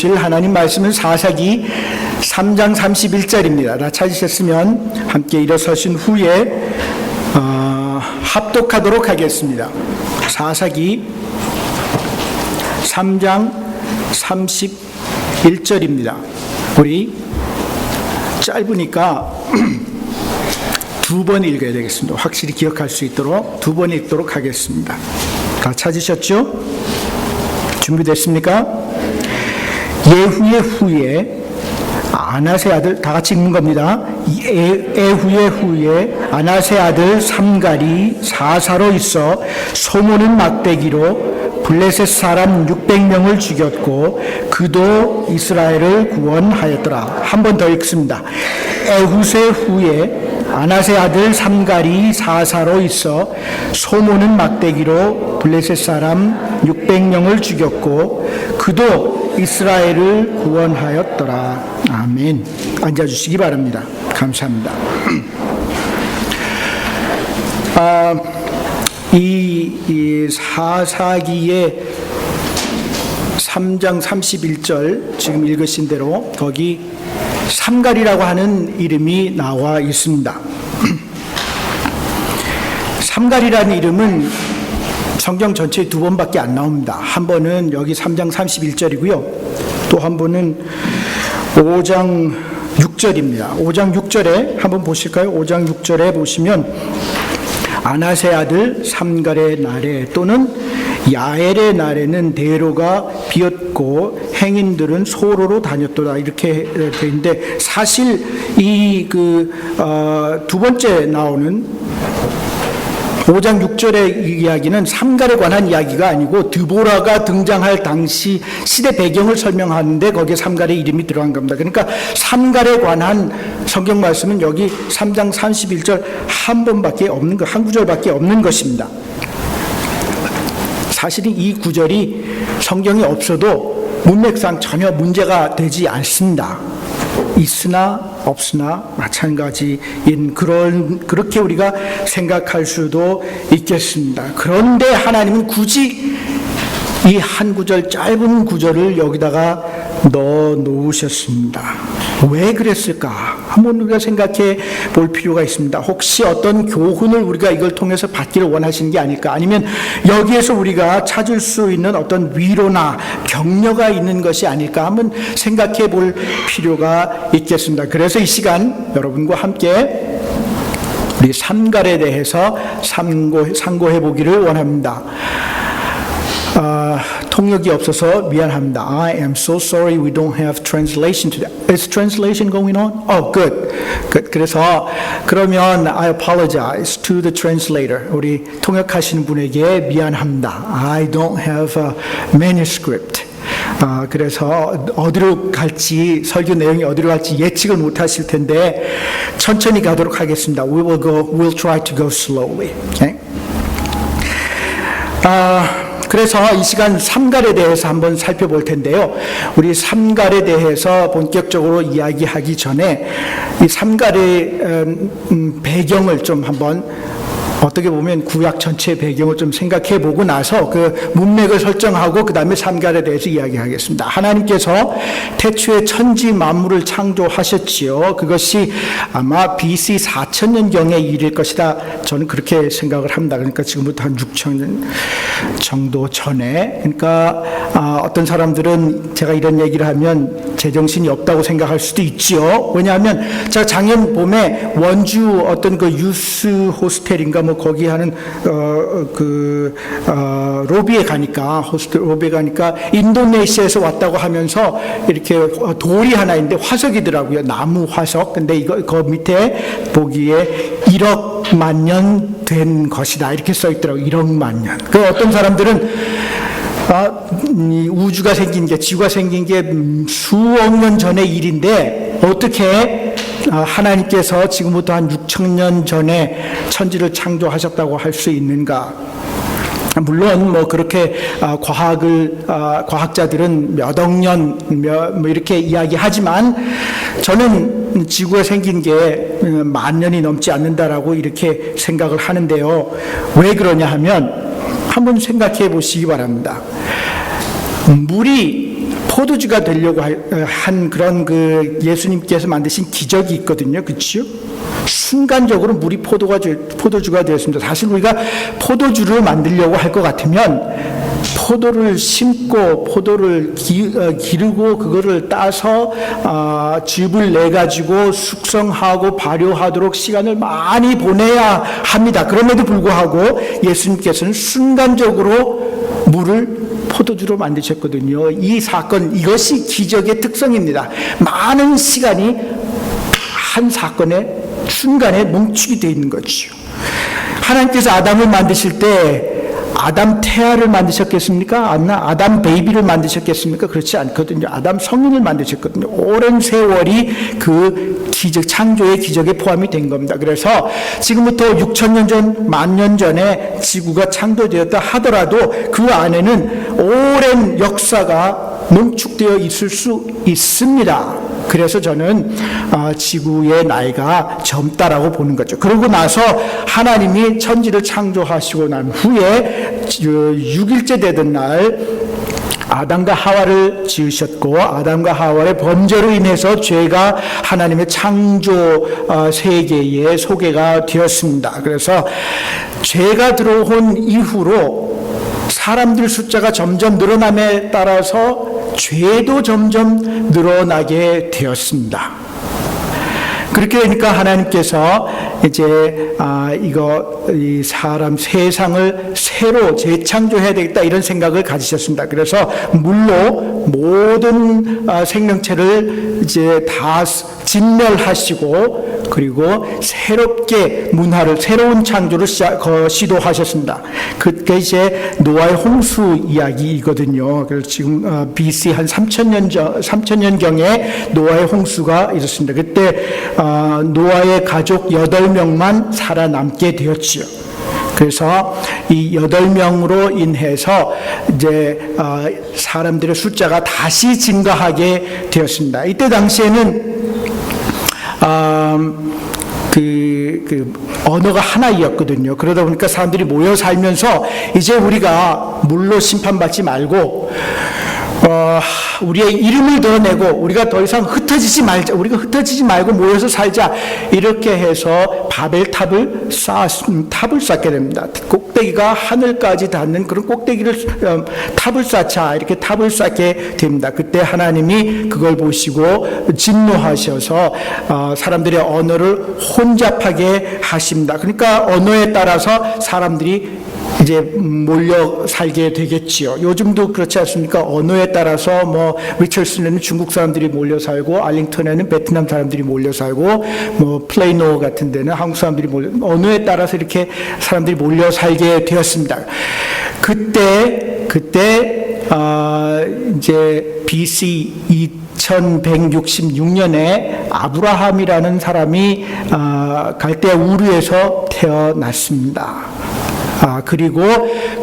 하나님 말씀은 사사기 3장 31절입니다. 다 찾으셨으면 함께 일어서신 후에 합독하도록 하겠습니다. 사사기 3장 31절입니다. 우리 짧으니까 두 번 읽어야 되겠습니다. 확실히 기억할 수 있도록 두 번 읽도록 하겠습니다. 다 찾으셨죠? 준비됐습니까? 예후의 후에 아나세 아들, 다 같이 읽는 겁니다. 예후의 후에 아나세 아들 삼갈이 사사로 있어 소모는 막대기로 블레셋 사람 600명을 죽였고 그도 이스라엘을 구원하였더라. 한 번 더 읽습니다. 에훗의 후에 아나세 아들 삼갈이 사사로 있어 소모는 막대기로 블레셋 사람 600명을 죽였고 그도 이스라엘을 구원하였더라. 아멘. 앉아주시기 바랍니다. 감사합니다. 이 사사기의 3장 31절 지금 읽으신 대로 거기 삼갈이라고 하는 이름이 나와 있습니다. 삼갈이라는 이름은 성경 전체에 두 번밖에 안 나옵니다. 한 번은 여기 3장 31절이고요. 또 한 번은 5장 6절입니다. 5장 6절에 한번 보실까요? 5장 6절에 보시면 아나세 아들 삼갈의 날에 또는 야엘의 날에는 대로가 비었고 행인들은 소로로 다녔더라 이렇게 되어 있는데 사실 이 두 번째 나오는 5장 6절의 이야기는 삼갈에 관한 이야기가 아니고 드보라가 등장할 당시 시대 배경을 설명하는데 거기에 삼갈의 이름이 들어간 겁니다. 그러니까 삼갈에 관한 성경 말씀은 여기 3장 31절 한 번밖에 없는 것, 한 구절밖에 없는 것입니다. 사실은 이 구절이 성경에 없어도 문맥상 전혀 문제가 되지 않습니다. 있으나 없으나 마찬가지인 그렇게 우리가 생각할 수도 있겠습니다. 그런데 하나님은 굳이 이 한 구절 짧은 구절을 여기다가 넣어 놓으셨습니다. 왜 그랬을까? 한번 우리가 생각해 볼 필요가 있습니다. 혹시 어떤 교훈을 우리가 이걸 통해서 받기를 원하시는 게 아닐까? 아니면 여기에서 우리가 찾을 수 있는 어떤 위로나 격려가 있는 것이 아닐까? 한번 생각해 볼 필요가 있겠습니다. 그래서 이 시간 여러분과 함께 우리 삼갈에 대해서 상고해 보기를 원합니다. 통역이 없어서 미안합니다. I am so sorry we don't have translation today. Is translation going on? Oh, good. 그래서 그러면 I apologize to the translator. 우리 통역하시는 분에게 미안합니다. I don't have a manuscript. 그래서 어디로 갈지 설교 내용이 어디로 갈지 예측을 못 하실 텐데 천천히 가도록 하겠습니다. We'll try to go slowly. Okay? 그래서 이 시간 삼갈에 대해서 한번 살펴볼 텐데요. 우리 삼갈에 대해서 본격적으로 이야기하기 전에 이 삼갈의 배경을 좀 한번 어떻게 보면 구약 전체 배경을 좀 생각해 보고 나서 그 문맥을 설정하고 그 다음에 삼갈에 대해서 이야기하겠습니다. 하나님께서 태초에 천지 만물을 창조하셨지요. 그것이 아마 BC 4000년경의 일일 것이다. 저는 그렇게 생각을 합니다. 그러니까 지금부터 한 6000년 정도 전에. 그러니까 어떤 사람들은 제가 이런 얘기를 하면 제정신이 없다고 생각할 수도 있지요. 왜냐하면 제가 작년 봄에 원주 어떤 그 유스 호스텔인가 뭐 거기 하는 로비에 가니까 호스텔 로비에 가니까 인도네시아에서 왔다고 하면서 이렇게 돌이 하나 있는데 화석이더라고요. 나무 화석. 근데 이거 그 밑에 보기에 1억만 년 된 것이다 이렇게 써 있더라고요. 1억만 년. 그 어떤 사람들은 우주가 생긴 게 지구가 생긴 게 수억 년 전의 일인데 어떻게 하나님께서 지금부터 한 6000년 전에 천지를 창조하셨다고 할 수 있는가? 물론 뭐 그렇게 과학자들은 몇 억 년 뭐 이렇게 이야기하지만 저는 지구가 생긴 게 10,000년이 넘지 않는다라고 이렇게 생각을 하는데요. 왜 그러냐 하면 한번 생각해 보시기 바랍니다. 물이 포도주가 되려고 한 그런 그 예수님께서 만드신 기적이 있거든요. 그렇죠? 순간적으로 물이 포도주가 되었습니다. 사실 우리가 포도주를 만들려고 할 것 같으면 포도를 심고 포도를 기르고 그거를 따서 즙을 내 가지고 숙성하고 발효하도록 시간을 많이 보내야 합니다. 그럼에도 불구하고 예수님께서는 순간적으로 물을 포도주로 만드셨거든요. 이 사건, 이것이 기적의 특성입니다. 많은 시간이 한 사건의 순간에 멈추게 되어 있는 거죠. 하나님께서 아담을 만드실 때 아담 태아를 만드셨겠습니까? 아담 베이비를 만드셨겠습니까? 그렇지 않거든요. 아담 성인을 만드셨거든요. 오랜 세월이 그 기적, 창조의 기적에 포함이 된 겁니다. 그래서 지금부터 6,000년 전, 10,000년 전에 지구가 창조되었다 하더라도 그 안에는 오랜 역사가 농축되어 있을 수 있습니다. 그래서 저는 지구의 나이가 젊다라고 보는 거죠. 그러고 나서 하나님이 천지를 창조하시고 난 후에 6일째 되던 날 아담과 하와를 지으셨고 아담과 하와의 범죄로 인해서 죄가 하나님의 창조 세계에 소개가 되었습니다. 그래서 죄가 들어온 이후로 사람들 숫자가 점점 늘어남에 따라서 죄도 점점 늘어나게 되었습니다. 그렇게 되니까 하나님께서 이제 이 사람 세상을 새로 재창조해야 되겠다 이런 생각을 가지셨습니다. 그래서 물로 모든 생명체를 이제 다 진멸하시고 그리고 새롭게 새로운 창조를 시도하셨습니다. 그게 이제 노아의 홍수 이야기이거든요. 그래서 지금 BC 한 3,000년경에 노아의 홍수가 있었습니다. 그때 노아의 가족 8명만 살아남게 되었지요. 그래서 이 8명으로 인해서 이제 사람들의 숫자가 다시 증가하게 되었습니다. 이때 당시에는 언어가 하나이었거든요. 그러다 보니까 사람들이 모여 살면서 이제 우리가 물로 심판받지 말고 우리의 이름을 드러내고 우리가 더 이상 흩어지지 말자. 우리가 흩어지지 말고 모여서 살자. 이렇게 해서 바벨탑을 쌓게 됩니다. 꼭대기가 하늘까지 닿는 그런 탑을 쌓자. 이렇게 탑을 쌓게 됩니다. 그때 하나님이 그걸 보시고 진노하셔서 사람들의 언어를 혼잡하게 하십니다. 그러니까 언어에 따라서 사람들이 이제 몰려 살게 되겠지요. 요즘도 그렇지 않습니까? 언어에 따라서 리처슨에는 중국 사람들이 몰려 살고 알링턴에는 베트남 사람들이 몰려 살고 플레이노 같은 데는 한국 사람들이 언어에 따라서 이렇게 사람들이 몰려 살게 되었습니다. 그때 이제 BC 2166년에 아브라함이라는 사람이 갈대아 우르에서 태어났습니다. 그리고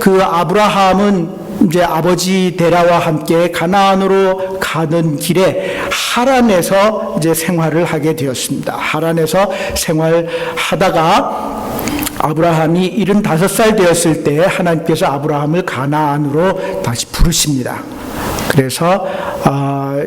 그 아브라함은 이제 아버지 데라와 함께 가나안으로 가는 길에 하란에서 이제 생활을 하게 되었습니다. 하란에서 생활하다가 아브라함이 75살 되었을 때 하나님께서 아브라함을 가나안으로 다시 부르십니다. 그래서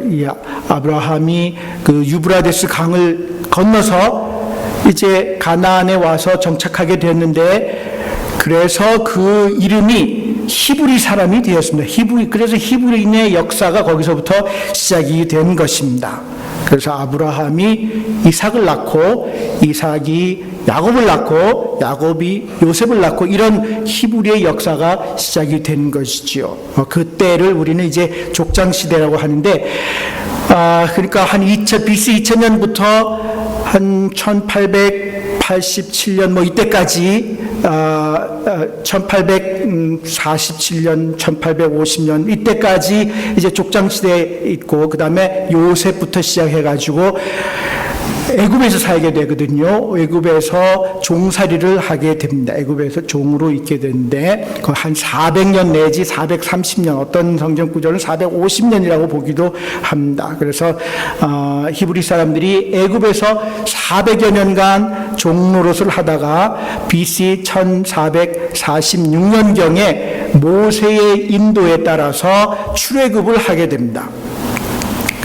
이 아브라함이 그 유브라데스 강을 건너서 이제 가나안에 와서 정착하게 되었는데 그래서 그 이름이 히브리 사람이 되었습니다. 그래서 히브리인의 역사가 거기서부터 시작이 된 것입니다. 그래서 아브라함이 이삭을 낳고 이삭이 야곱을 낳고 야곱이 요셉을 낳고 이런 히브리의 역사가 시작이 된 것이지요. 그때를 우리는 이제 족장 시대라고 하는데 그러니까 한 BC 2000년부터 한 1887년 이때까지 1847년, 1850년 이때까지 이제 족장 시대에 있고 그 다음에 요셉부터 시작해가지고 애굽에서 살게 되거든요. 애굽에서 종살이를 하게 됩니다. 애굽에서 종으로 있게 되는데 한 400년 내지 430년, 어떤 성경 구절은 450년이라고 보기도 합니다. 그래서 히브리 사람들이 애굽에서 400여 년간 종노릇을 하다가 BC 1446년경에 모세의 인도에 따라서 출애굽을 하게 됩니다.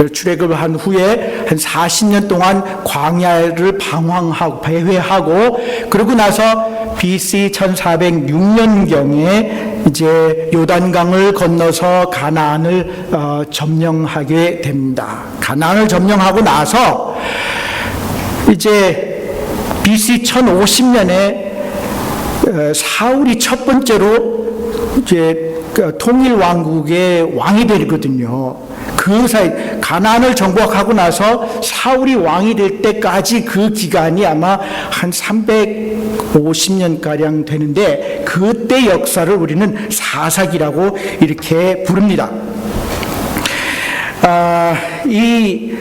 출애굽을 한 후에 한 40년 동안 광야를 방황하고 배회하고 그러고 나서 BC 1406년경에 이제 요단강을 건너서 가나안을 점령하게 됩니다. 가나안을 점령하고 나서 이제 BC 1050년에 사울이 첫 번째로 이제 통일 왕국의 왕이 되거든요. 그 사이 가나안을 정복하고 나서 사울이 왕이 될 때까지 그 기간이 아마 한 350년 가량 되는데 그때 역사를 우리는 사사기라고 이렇게 부릅니다. 이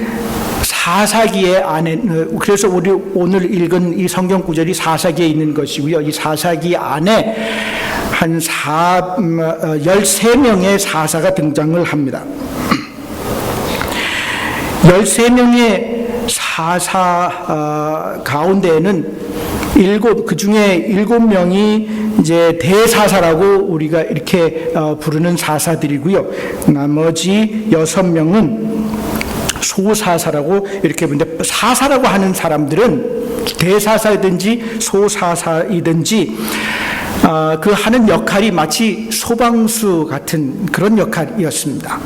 사사기의 안에 그래서 우리 오늘 읽은 이 성경 구절이 사사기에 있는 것이고요. 이 사사기 안에 한 13명의 사사가 등장을 합니다. 13명의 사사 가운데에는 그 중에 7명이 이제 대사사라고 우리가 이렇게 부르는 사사들이고요. 나머지 6명은 소사사라고 이렇게 부르는데 사사라고 하는 사람들은 대사사이든지 소사사이든지 그 하는 역할이 마치 소방수 같은 그런 역할이었습니다.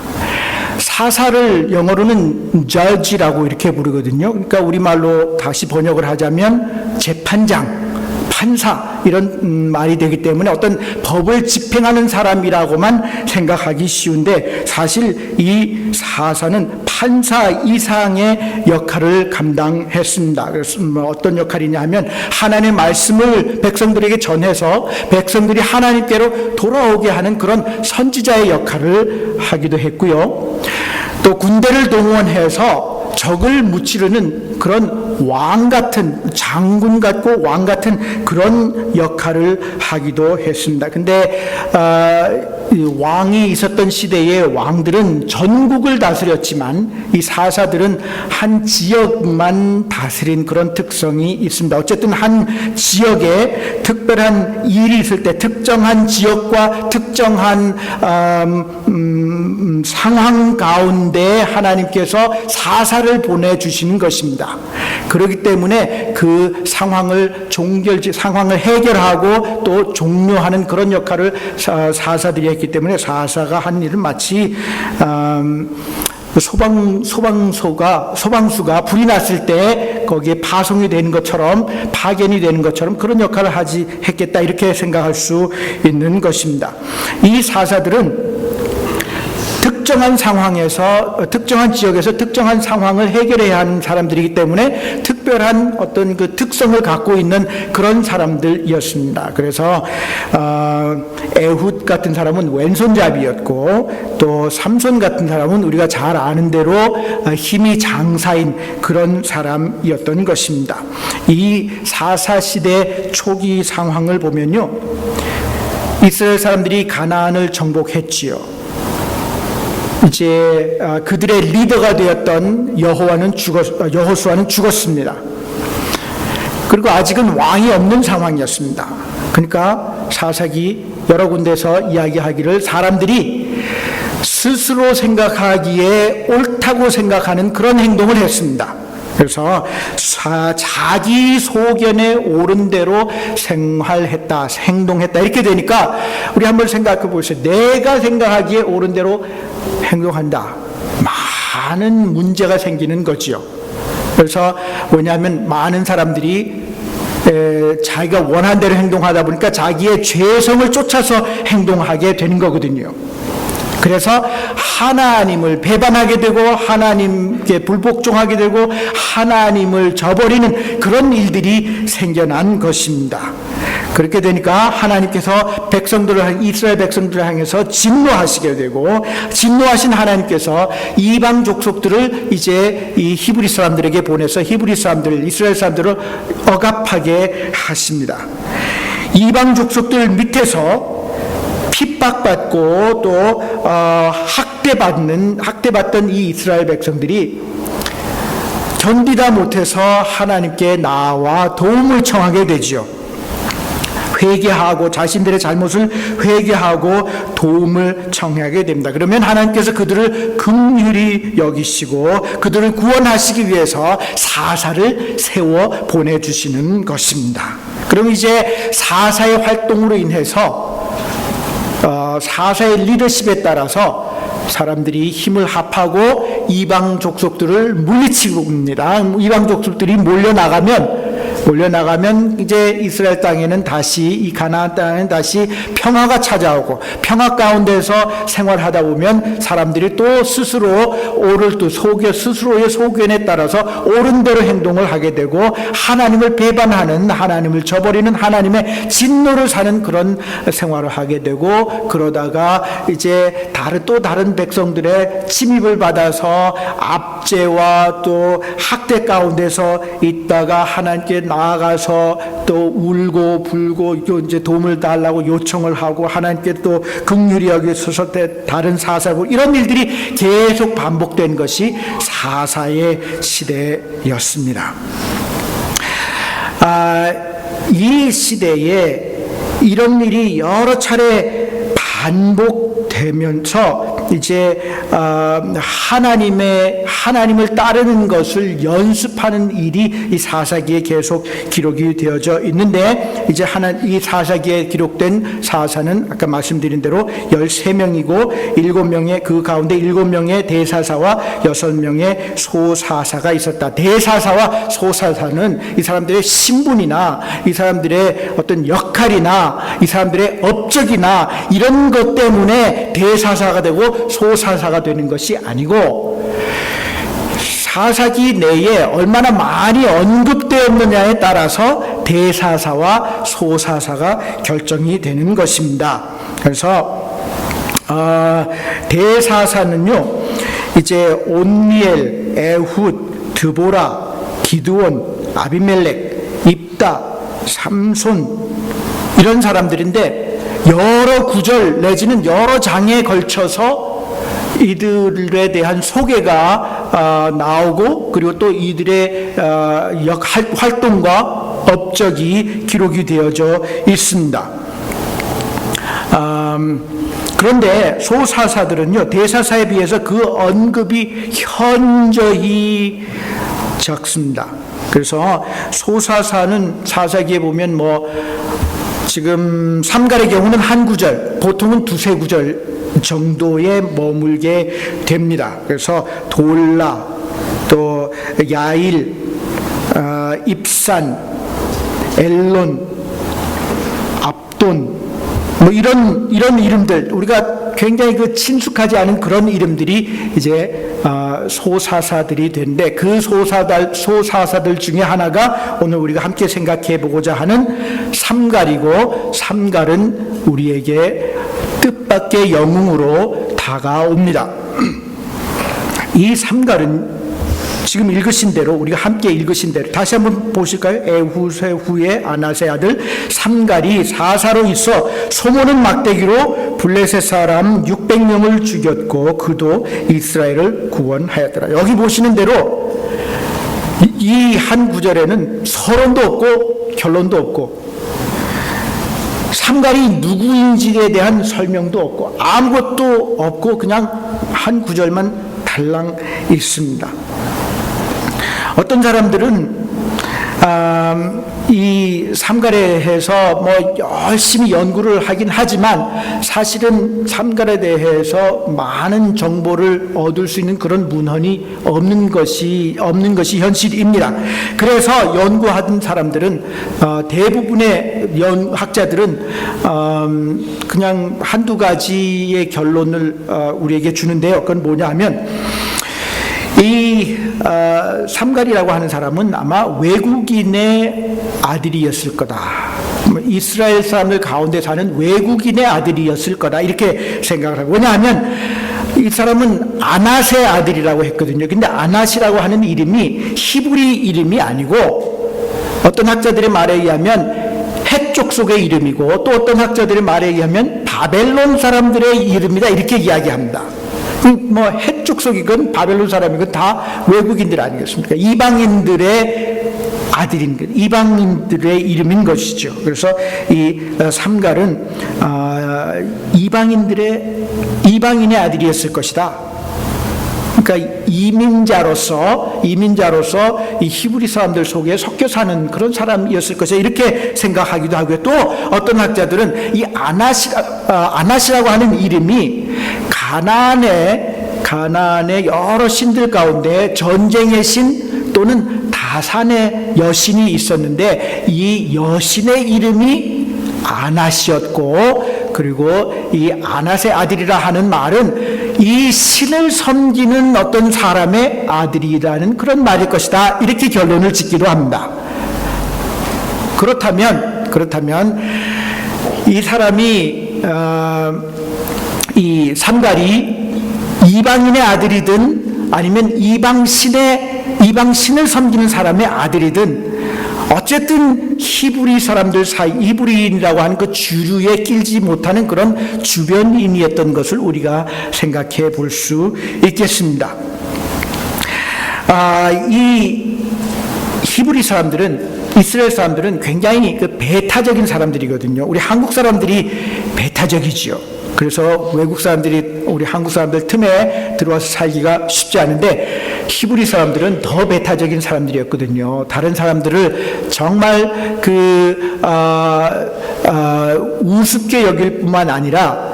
사사를 영어로는 judge라고 이렇게 부르거든요. 그러니까 우리말로 다시 번역을 하자면 재판장, 판사 이런 말이 되기 때문에 어떤 법을 집행하는 사람이라고만 생각하기 쉬운데 사실 이 사사는 판사 이상의 역할을 감당했습니다. 그래서 어떤 역할이냐 하면 하나님의 말씀을 백성들에게 전해서 백성들이 하나님께로 돌아오게 하는 그런 선지자의 역할을 하기도 했고요. 또 군대를 동원해서 적을 무찌르는 그런 왕 같은 장군 같고 왕 같은 그런 역할을 하기도 했습니다. 근데 왕이 있었던 시대의 왕들은 전국을 다스렸지만 이 사사들은 한 지역만 다스린 그런 특성이 있습니다. 어쨌든 한 지역에 특별한 일이 있을 때 특정한 지역과 특정한 상황 가운데 하나님께서 사사를 보내주시는 것입니다. 그렇기 때문에 그 상황을 상황을 해결하고 또 종료하는 그런 역할을 사사들이 했기 때문에 사사가 한 일은 마치 소방수가 불이 났을 때 거기에 파송이 되는 것처럼 파견이 되는 것처럼 그런 역할을 했겠다 이렇게 생각할 수 있는 것입니다. 이 사사들은 특정한 상황에서 특정한 지역에서 특정한 상황을 해결해야 하는 사람들이기 때문에 특별한 어떤 그 특성을 갖고 있는 그런 사람들이었습니다. 그래서 에훗 같은 사람은 왼손잡이였고 또 삼손 같은 사람은 우리가 잘 아는 대로 힘이 장사인 그런 사람이었던 것입니다. 이 사사시대 초기 상황을 보면요, 이스라엘 사람들이 가나안을 정복했지요. 이제 그들의 리더가 되었던 여호수아는 죽었습니다. 그리고 아직은 왕이 없는 상황이었습니다. 그러니까 사사기 여러 군데서 이야기하기를 사람들이 스스로 생각하기에 옳다고 생각하는 그런 행동을 했습니다. 그래서 자기 소견에 옳은 대로 생활했다, 행동했다 이렇게 되니까 우리 한번 생각해 보세요. 내가 생각하기에 옳은 대로 행동한다. 많은 문제가 생기는 거지요. 그래서 뭐냐면 많은 사람들이 자기가 원하는 대로 행동하다 보니까 자기의 죄성을 쫓아서 행동하게 되는 거거든요. 그래서 하나님을 배반하게 되고 하나님께 불복종하게 되고 하나님을 저버리는 그런 일들이 생겨난 것입니다. 그렇게 되니까 하나님께서 이스라엘 백성들을 향해서 진노하시게 되고 진노하신 하나님께서 이방 족속들을 이제 이 히브리 사람들에게 보내서 이스라엘 사람들을 억압하게 하십니다. 이방 족속들 밑에서 핍박받고 또 학대받던 이 이스라엘 백성들이 견디다 못해서 하나님께 나와 도움을 청하게 되지요. 회개하고 자신들의 잘못을 회개하고 도움을 청하게 됩니다. 그러면 하나님께서 그들을 긍휼히 여기시고 그들을 구원하시기 위해서 사사를 세워 보내주시는 것입니다. 그럼 이제 사사의 활동으로 인해서 사사의 리더십에 따라서 사람들이 힘을 합하고 이방 족속들을 물리칩니다. 이방 족속들이 몰려나가면 이제 이스라엘 땅에는 다시 이 가나안 땅에는 다시 평화가 찾아오고 평화 가운데서 생활하다 보면 사람들이 또 스스로 스스로의 소견에 따라서 옳은 대로 행동을 하게 되고 하나님을 배반하는, 하나님을 저버리는, 하나님의 진노를 사는 그런 생활을 하게 되고, 그러다가 이제 다른 백성들의 침입을 받아서 압제와 또 학대 가운데서 있다가 하나님께 나아가서 또 울고 불고 이제 도움을 달라고 요청을 하고 하나님께 또 긍휼히 여기소서 다른 사사고, 이런 일들이 계속 반복된 것이 사사의 시대였습니다. 이 시대에 이런 일이 여러 차례 반복되면서 이제 하나님을 따르는 것을 연습하는 일이 이 사사기에 계속 기록이 되어져 있는데, 이제 이 사사기에 기록된 사사는 아까 말씀드린 대로 13명이고 7명의 그 가운데 7명의 대사사와 6명의 소사사가 있었다. 대사사와 소사사는 이 사람들의 신분이나 이 사람들의 어떤 역할이나 이 사람들의 업적이나 이런 것 때문에 대사사가 되고 소사사가 되는 것이 아니고, 사사기 내에 얼마나 많이 언급되었느냐에 따라서 대사사와 소사사가 결정이 되는 것입니다. 그래서 대사사는요, 이제 온니엘, 에훗, 드보라, 기드온, 아비멜렉, 입다, 삼손 이런 사람들인데, 여러 구절 내지는 여러 장에 걸쳐서 이들에 대한 소개가 나오고, 그리고 또 이들의 활동과 업적이 기록이 되어져 있습니다. 그런데 소사사들은요, 대사사에 비해서 그 언급이 현저히 적습니다. 그래서 소사사는 사사기에 보면 지금 삼갈의 경우는 한 구절, 보통은 두세 구절 정도에 머물게 됩니다. 그래서 돌라, 또 야일, 입산, 엘론, 압돈, 이런 이름들, 우리가 굉장히 친숙하지 않은 그런 이름들이 이제 소사사들이 되는데, 그 소사사들 중에 하나가 오늘 우리가 함께 생각해 보고자 하는 삼갈이고, 삼갈은 우리에게 뜻밖의 영웅으로 다가옵니다. 이 삼갈은 지금 읽으신 대로, 우리가 함께 읽으신 대로 다시 한번 보실까요? 에훗의 후에 아낫의 아들 삼갈이 사사로 있어 소모는 막대기로 블레셋 사람 600명을 죽였고 그도 이스라엘을 구원하였더라. 여기 보시는 대로 이 한 구절에는 서론도 없고 결론도 없고, 삼갈이 누구인지에 대한 설명도 없고 아무것도 없고 그냥 한 구절만 달랑 있습니다. 어떤 사람들은 이 삼갈에 대해서 열심히 연구를 하긴 하지만 사실은 삼갈에 대해서 많은 정보를 얻을 수 있는 그런 문헌이 없는 것이 현실입니다. 그래서 연구하던 사람들은 대부분의 학자들은 그냥 한두 가지의 결론을 우리에게 주는데요. 그건 뭐냐 하면, 이 삼갈이라고 하는 사람은 아마 외국인의 아들이었을 거다. 이스라엘 사람들 가운데 사는 외국인의 아들이었을 거다, 이렇게 생각을 하고. 왜냐하면 이 사람은 아낫의 아들이라고 했거든요. 근데 아낫이라고 하는 이름이 히브리 이름이 아니고, 어떤 학자들의 말에 의하면 헷 족속의 이름이고, 또 어떤 학자들의 말에 의하면 바벨론 사람들의 이름이다, 이렇게 이야기합니다. 헷 족속이건 바벨론 사람이건 다 외국인들 아니겠습니까? 이방인들의 아들인 것, 이방인들의 이름인 것이죠. 그래서 이 삼갈은 이방인의 아들이었을 것이다. 그러니까 이민자로서 이 히브리 사람들 속에 섞여 사는 그런 사람이었을 것이다. 이렇게 생각하기도 하고요. 또 어떤 학자들은 이 아낫이라고 하는 이름이 가나안의 여러 신들 가운데 전쟁의 신 또는 다산의 여신이 있었는데 이 여신의 이름이 아낫이었고, 그리고 이 아낫의 아들이라 하는 말은 이 신을 섬기는 어떤 사람의 아들이라는 그런 말일 것이다. 이렇게 결론을 짓기도 합니다. 그렇다면 이 사람이 이 삼갈이 이방인의 아들이든 아니면 이방 신을 섬기는 사람의 아들이든 어쨌든 히브리 사람들 사이, 히브리인이라고 하는 그 주류에 끼지 못하는 그런 주변인이었던 것을 우리가 생각해 볼 수 있겠습니다. 이 히브리 사람들은, 이스라엘 사람들은 굉장히 그 배타적인 사람들이거든요. 우리 한국 사람들이 배타적이지요. 그래서 외국 사람들이 우리 한국 사람들 틈에 들어와서 살기가 쉽지 않은데 히브리 사람들은 더 배타적인 사람들이었거든요. 다른 사람들을 정말 우습게 여길 뿐만 아니라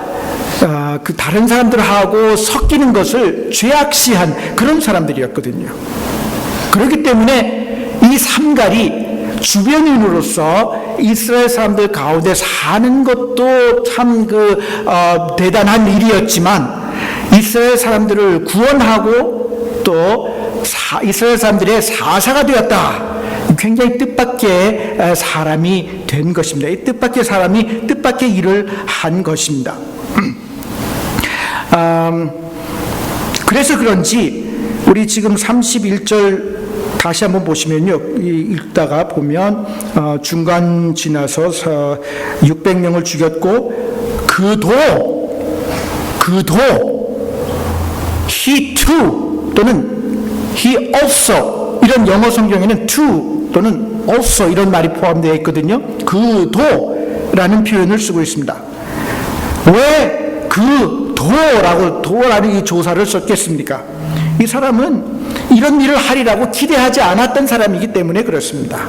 그 다른 사람들하고 섞이는 것을 죄악시한 그런 사람들이었거든요. 그렇기 때문에 이 삼갈이 주변인으로서 이스라엘 사람들 가운데 사는 것도 참 대단한 일이었지만 이스라엘 사람들을 구원하고 또 이스라엘 사람들의 사사가 되었다. 굉장히 뜻밖의 사람이 된 것입니다. 이 뜻밖의 사람이 뜻밖의 일을 한 것입니다. 그래서 그런지 우리 지금 31절 다시 한번 보시면요, 읽다가 보면 중간 지나서 600명을 죽였고 he too 또는 he also, 이런 영어 성경에는 to 또는 also 이런 말이 포함되어 있거든요. 도라는 표현을 쓰고 있습니다. 왜 도라는 이 조사를 썼겠습니까? 이 사람은 이런 일을 하리라고 기대하지 않았던 사람이기 때문에 그렇습니다.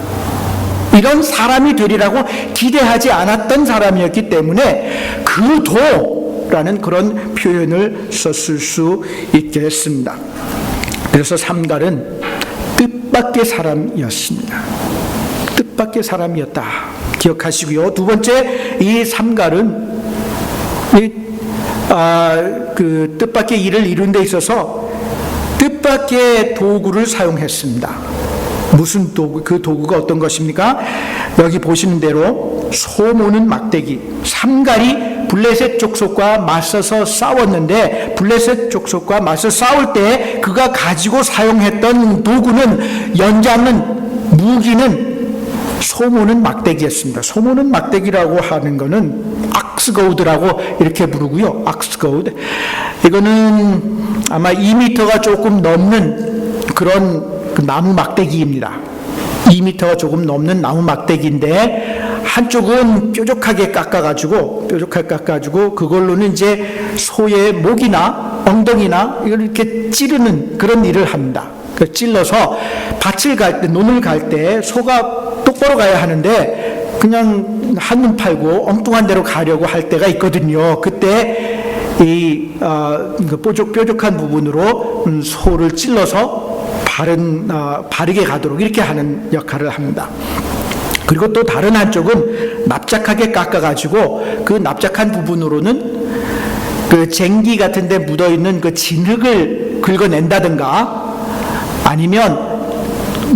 이런 사람이 되리라고 기대하지 않았던 사람이었기 때문에 도라는 그런 표현을 썼을 수 있겠습니다. 그래서 삼갈은 뜻밖의 사람이었습니다. 뜻밖의 사람이었다. 기억하시고요. 두 번째, 이 삼갈은 그 뜻밖의 일을 이룬 데 있어서 뜻밖의 도구를 사용했습니다. 무슨 도구? 그 도구가 어떤 것입니까? 여기 보시는 대로 소모는 막대기. 삼갈이 블레셋 족속과 맞서서 싸웠는데 블레셋 족속과 맞서 싸울 때 그가 가지고 사용했던 도구는, 연장은, 무기는 소모는 막대기였습니다. 소모는 막대기라고 하는 것은 악스거우드라고 이렇게 부르고요. 악스거우드. 이거는 아마 2m가 조금 넘는 그런 나무 막대기입니다. 2m가 조금 넘는 나무 막대기인데 한쪽은 뾰족하게 깎아가지고 그걸로는 이제 소의 목이나 엉덩이나 이걸 이렇게 찌르는 그런 일을 합니다. 찔러서 밭을 갈 때, 논을 갈 때 소가 똑바로 가야 하는데 그냥 한눈 팔고 엉뚱한 데로 가려고 할 때가 있거든요. 그때 이 뾰족한 부분으로 소를 찔러서 바르게 가도록 이렇게 하는 역할을 합니다. 그리고 또 다른 한쪽은 납작하게 깎아가지고 그 납작한 부분으로는 그 쟁기 같은 데 묻어있는 그 진흙을 긁어낸다든가 아니면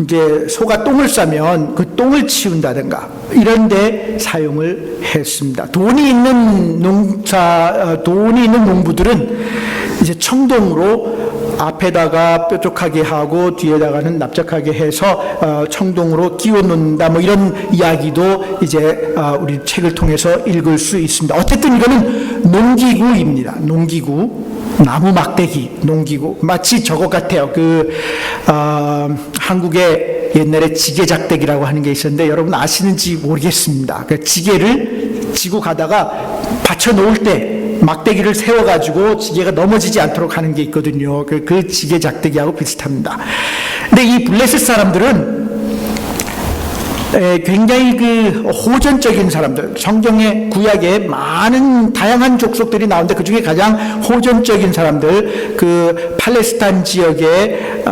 이제 소가 똥을 싸면 그 똥을 치운다든가 이런 데 사용을 했습니다. 돈이 있는 농부들은 이제 청동으로 앞에다가 뾰족하게 하고 뒤에다가는 납작하게 해서 청동으로 끼워 놓는다, 뭐 이런 이야기도 이제 우리 책을 통해서 읽을 수 있습니다. 어쨌든 이거는 농기구입니다. 농기구, 나무 막대기, 농기구. 마치 저것 같아요. 한국의 옛날에 지게작대기라고 하는 게 있었는데 여러분 아시는지 모르겠습니다. 그 지게를 지고 가다가 받쳐놓을 때 막대기를 세워가지고 지게가 넘어지지 않도록 하는 게 있거든요. 그 지게작대기하고 비슷합니다. 근데 이 블레셋 사람들은 굉장히 그 호전적인 사람들, 성경의 구약에 많은 다양한 족속들이 나오는데 그 중에 가장 호전적인 사람들, 그 팔레스타인 지역의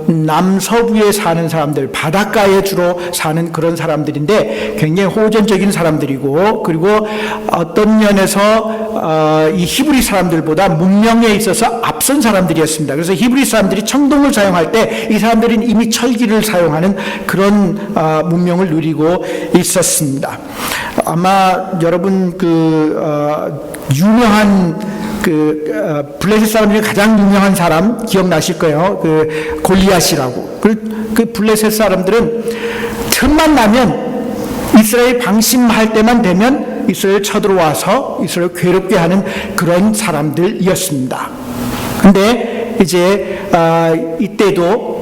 남서부에 사는 사람들, 바닷가에 주로 사는 그런 사람들인데 굉장히 호전적인 사람들이고, 그리고 어떤 면에서 이 히브리 사람들보다 문명에 있어서 앞선 사람들이었습니다. 그래서 히브리 사람들이 청동을 사용할 때 이 사람들은 이미 철기를 사용하는 그런 문명을 누리고 있었습니다. 아마 여러분 유명한 블레셋 사람 중에 가장 유명한 사람 기억나실 거예요. 골리앗이라고. 그 블레셋 사람들은 틈만 나면 이스라엘 방심할 때만 되면 이스라엘 쳐들어와서 이스라엘 괴롭게 하는 그런 사람들이었습니다. 근데 이제 이때도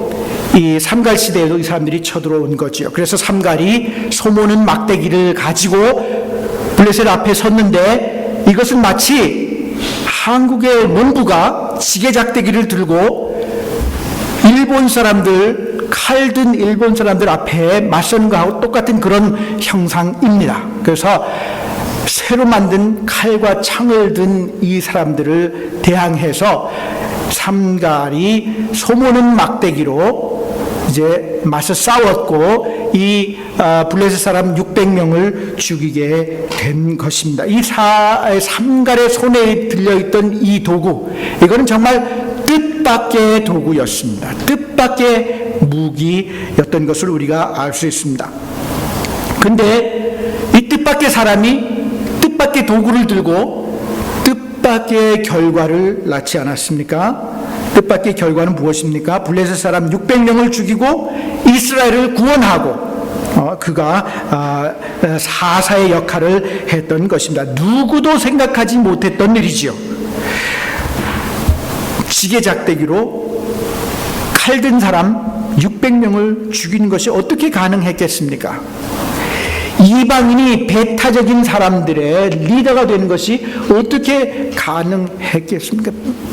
이 삼갈 시대에도 이 사람들이 쳐들어온 거지요. 그래서 삼갈이 소모는 막대기를 가지고 블레셋 앞에 섰는데 이것은 마치 한국의 농부가 지게작대기를 들고 일본 사람들, 칼 든 일본 사람들 앞에 맞서는 거하고 똑같은 그런 형상입니다. 그래서 새로 만든 칼과 창을 든 이 사람들을 대항해서 삼갈이 소모는 막대기로 이제 맞서 싸웠고 이 블레셋 사람 600명을 죽이게 된 것입니다. 이 삼갈의 손에 들려있던 이 도구, 이거는 정말 뜻밖의 도구였습니다. 뜻밖의 무기였던 것을 우리가 알 수 있습니다. 근데 이 뜻밖의 사람이 뜻밖의 도구를 들고 뜻밖의 결과를 낳지 않았습니까? 뜻밖의 결과는 무엇입니까? 블레셋 사람 600명을 죽이고 이스라엘을 구원하고 그가 사사의 역할을 했던 것입니다. 누구도 생각하지 못했던 일이지요. 지게작대기로 칼든 사람 600명을 죽이는 것이 어떻게 가능했겠습니까? 이방인이 배타적인 사람들의 리더가 되는 것이 어떻게 가능했겠습니까?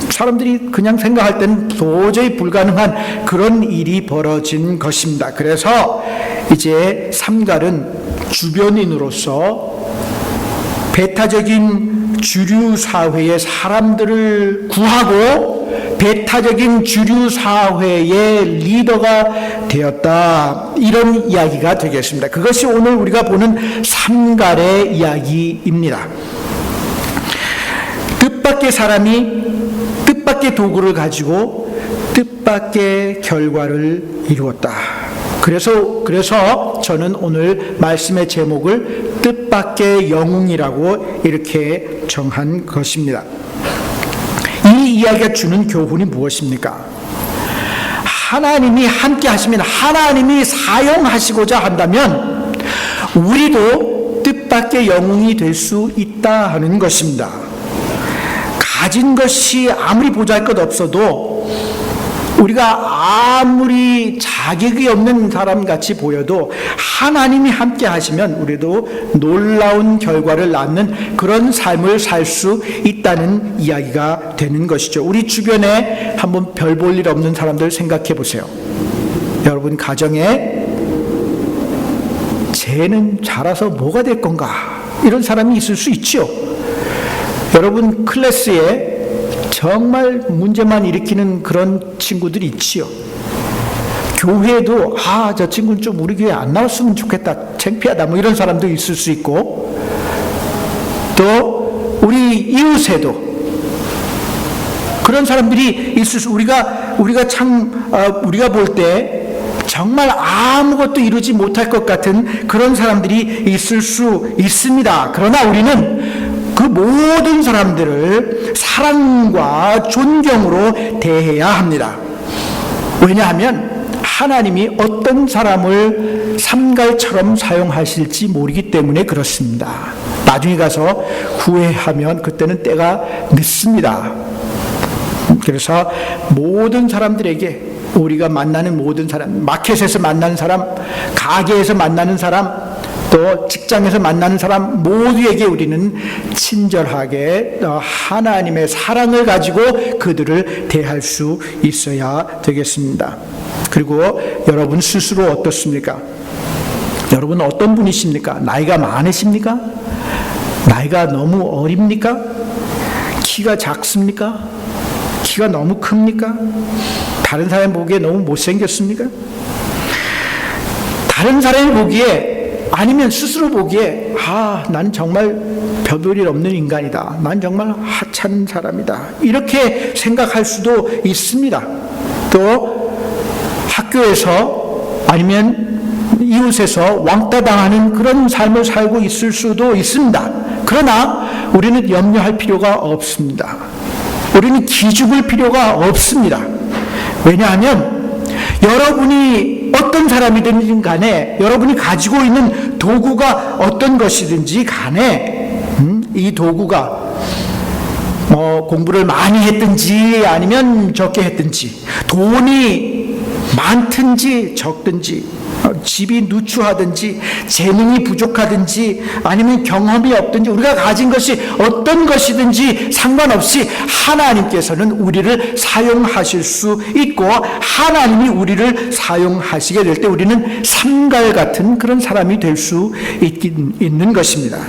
사람들이 그냥 생각할 때는 도저히 불가능한 그런 일이 벌어진 것입니다. 그래서 이제 삼갈은 주변인으로서 배타적인 주류 사회의 사람들을 구하고 배타적인 주류 사회의 리더가 되었다, 이런 이야기가 되겠습니다. 그것이 오늘 우리가 보는 삼갈의 이야기입니다. 뜻밖의 사람이 뜻밖의 도구를 가지고 뜻밖의 결과를 이루었다. 그래서 저는 오늘 말씀의 제목을 뜻밖의 영웅이라고 이렇게 정한 것입니다. 이 이야기가 주는 교훈이 무엇입니까? 하나님이 함께 하시면, 하나님이 사용하시고자 한다면 우리도 뜻밖의 영웅이 될 수 있다 하는 것입니다. 가진 것이 아무리 보잘것 없어도, 우리가 아무리 자격이 없는 사람같이 보여도 하나님이 함께 하시면 우리도 놀라운 결과를 낳는 그런 삶을 살 수 있다는 이야기가 되는 것이죠. 우리 주변에 한번 별 볼 일 없는 사람들 생각해 보세요. 여러분 가정에 쟤는 자라서 뭐가 될 건가, 이런 사람이 있을 수 있죠. 여러분 클래스에 정말 문제만 일으키는 그런 친구들이 있지요. 교회도 저 친구는 좀 우리 교회 안 나왔으면 좋겠다, 창피하다, 뭐 이런 사람도 있을 수 있고, 또 우리 이웃에도 그런 사람들이 있을 수, 우리가 볼 때 정말 아무것도 이루지 못할 것 같은 그런 사람들이 있을 수 있습니다. 그러나 우리는 그 모든 사람들을 사랑과 존경으로 대해야 합니다. 왜냐하면 하나님이 어떤 사람을 삼갈처럼 사용하실지 모르기 때문에 그렇습니다. 나중에 가서 후회하면 그때는 때가 늦습니다. 그래서 모든 사람들에게 우리가 만나는 모든 사람, 마켓에서 만나는 사람, 가게에서 만나는 사람, 또 직장에서 만나는 사람 모두에게 우리는 친절하게 하나님의 사랑을 가지고 그들을 대할 수 있어야 되겠습니다. 그리고 여러분 스스로 어떻습니까? 여러분 어떤 분이십니까? 나이가 많으십니까? 나이가 너무 어립니까? 키가 작습니까? 키가 너무 큽니까? 다른 사람이 보기에 너무 못생겼습니까? 다른 사람이 보기에 아니면 스스로 보기에 난 정말 별볼일 없는 인간이다. 난 정말 하찮은 사람이다. 이렇게 생각할 수도 있습니다. 또 학교에서 아니면 이웃에서 왕따 당하는 그런 삶을 살고 있을 수도 있습니다. 그러나 우리는 염려할 필요가 없습니다. 우리는 기죽을 필요가 없습니다. 왜냐하면 여러분이 어떤 사람이든지 간에 여러분이 가지고 있는 도구가 어떤 것이든지 간에 이 도구가 공부를 많이 했든지 아니면 적게 했든지 돈이 많든지 적든지 집이 누추하든지 재능이 부족하든지 아니면 경험이 없든지 우리가 가진 것이 어떤 것이든지 상관없이 하나님께서는 우리를 사용하실 수 있고 하나님이 우리를 사용하시게 될 때 우리는 삼갈 같은 그런 사람이 될 수 있는 것입니다.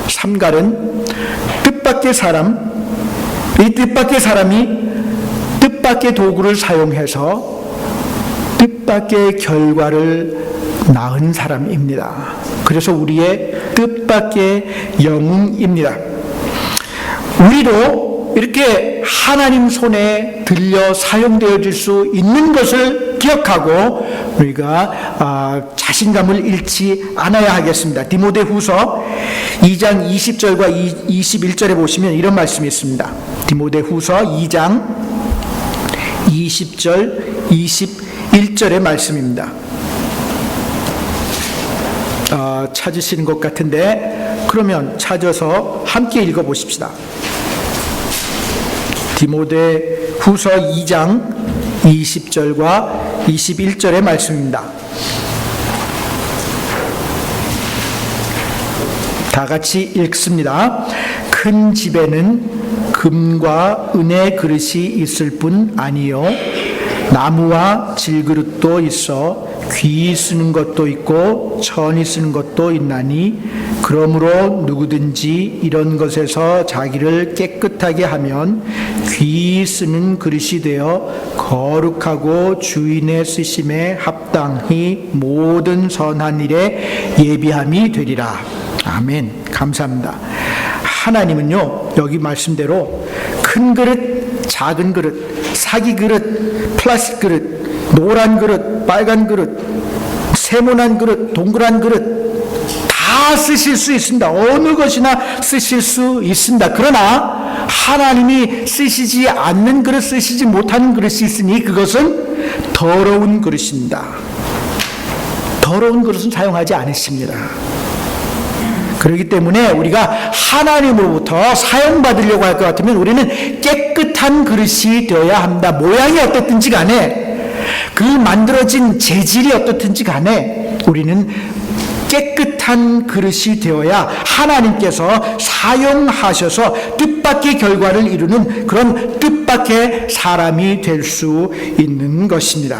삼갈은 뜻밖의 사람, 이 뜻밖의 사람이 뜻밖의 도구를 사용해서 뜻밖의 결과를 낳은 사람입니다. 그래서 우리의 뜻밖의 영웅입니다. 우리도 이렇게 하나님 손에 들려 사용되어질 수 있는 것을 기억하고 우리가 자신감을 잃지 않아야 하겠습니다. 디모데후서 2장 20절과 21절에 보시면 이런 말씀이 있습니다. 디모데후서 2장 20절 21절의 말씀입니다. 찾으시는 것 같은데 그러면 찾아서 함께 읽어보십시다. 디모데후서 2장 20절과 21절의 말씀입니다. 다 같이 읽습니다. 큰 집에는 금과 은의 그릇이 있을 뿐 아니요 나무와 질그릇도 있어 귀 쓰는 것도 있고 천이 쓰는 것도 있나니 그러므로 누구든지 이런 것에서 자기를 깨끗하게 하면 귀 쓰는 그릇이 되어 거룩하고 주인의 쓰심에 합당히 모든 선한 일에 예비함이 되리라. 아멘. 감사합니다. 하나님은요 여기 말씀대로 큰 그릇, 작은 그릇, 사기 그릇, 플라스틱 그릇, 노란 그릇, 빨간 그릇, 세모난 그릇, 동그란 그릇 다 쓰실 수 있습니다. 어느 것이나 쓰실 수 있습니다. 그러나 하나님이 쓰시지 않는 그릇, 쓰시지 못하는 그릇이 있으니 그것은 더러운 그릇입니다. 더러운 그릇은 사용하지 않으십니다. 그렇기 때문에 우리가 하나님으로부터 사용받으려고 할 것 같으면 우리는 깨끗한 그릇이 되어야 합니다. 모양이 어떻든지 간에 그 만들어진 재질이 어떻든지 간에 우리는 깨끗한 그릇이 되어야 하나님께서 사용하셔서 뜻밖의 결과를 이루는 그런 뜻밖의 사람이 될 수 있는 것입니다.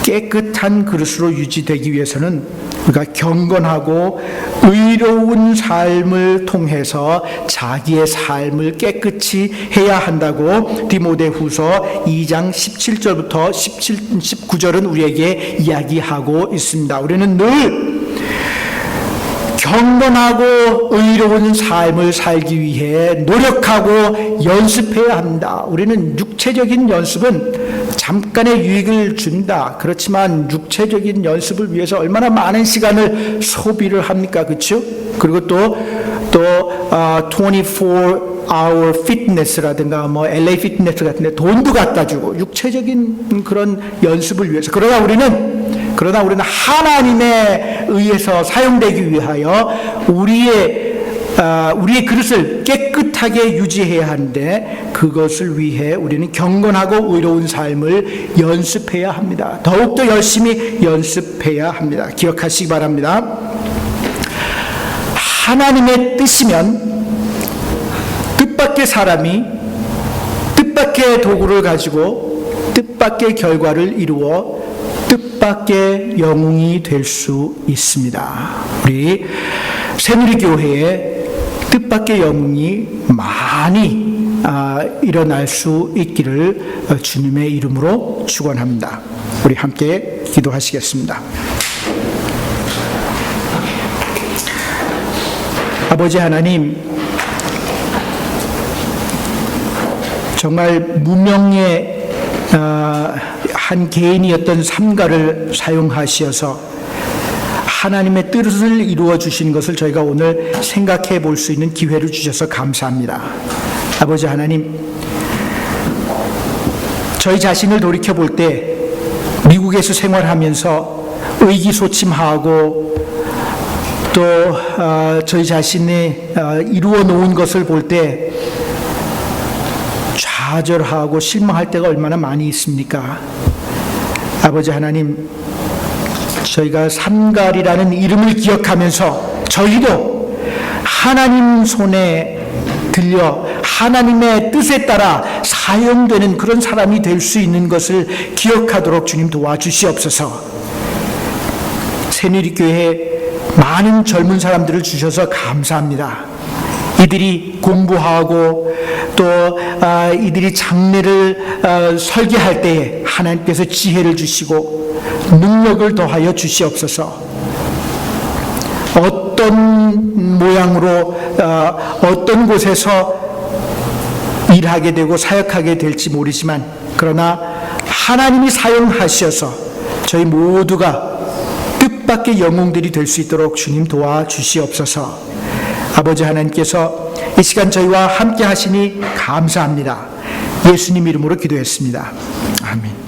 깨끗한 그릇으로 유지되기 위해서는 우리가 경건하고 의로운 삶을 통해서 자기의 삶을 깨끗이 해야 한다고 디모데후서 2장 17절부터 19절은 우리에게 이야기하고 있습니다. 우리는 늘 경건하고 의로운 삶을 살기 위해 노력하고 연습해야 합니다. 우리는 육체적인 연습은 잠깐의 유익을 준다. 그렇지만 육체적인 연습을 위해서 얼마나 많은 시간을 소비를 합니까? 그렇죠? 그리고 또 24hour fitness라든가 LA 피트니스 같은 데 돈도 갖다 주고 육체적인 그런 연습을 위해서 그러나 우리는 하나님에 의해서 사용되기 위하여 우리의 우리의 그릇을 깨끗하게 유지해야 하는데 그것을 위해 우리는 경건하고 의로운 삶을 연습해야 합니다. 더욱더 열심히 연습해야 합니다. 기억하시기 바랍니다. 하나님의 뜻이면 뜻밖의 사람이 뜻밖의 도구를 가지고 뜻밖의 결과를 이루어 뜻밖의 영웅이 될 수 있습니다. 우리 새누리교회에 뜻밖의 영웅이 많이 일어날 수 있기를 주님의 이름으로 축원합니다. 우리 함께 기도하시겠습니다. 아버지 하나님, 정말 무명의 한 개인이었던 삼가를 사용하시어서 하나님의 뜻을 이루어 주신 것을 저희가 오늘 생각해 볼 수 있는 기회를 주셔서 감사합니다. 아버지 하나님, 저희 자신을 돌이켜 볼 때 미국에서 생활하면서 의기소침하고 또 저희 자신이 이루어 놓은 것을 볼 때 좌절하고 실망할 때가 얼마나 많이 있습니까? 아버지 하나님, 저희가 삼갈이라는 이름을 기억하면서 저희도 하나님 손에 들려 하나님의 뜻에 따라 사용되는 그런 사람이 될 수 있는 것을 기억하도록 주님 도와주시옵소서. 새누리교회에 많은 젊은 사람들을 주셔서 감사합니다. 이들이 공부하고 또 이들이 장례를 설계할 때에 하나님께서 지혜를 주시고 능력을 더하여 주시옵소서. 어떤 모양으로 어떤 곳에서 일하게 되고 사역하게 될지 모르지만 그러나 하나님이 사용하셔서 저희 모두가 뜻밖의 영웅들이 될 수 있도록 주님 도와주시옵소서. 아버지 하나님께서 이 시간 저희와 함께 하시니 감사합니다. 예수님 이름으로 기도했습니다. 아멘.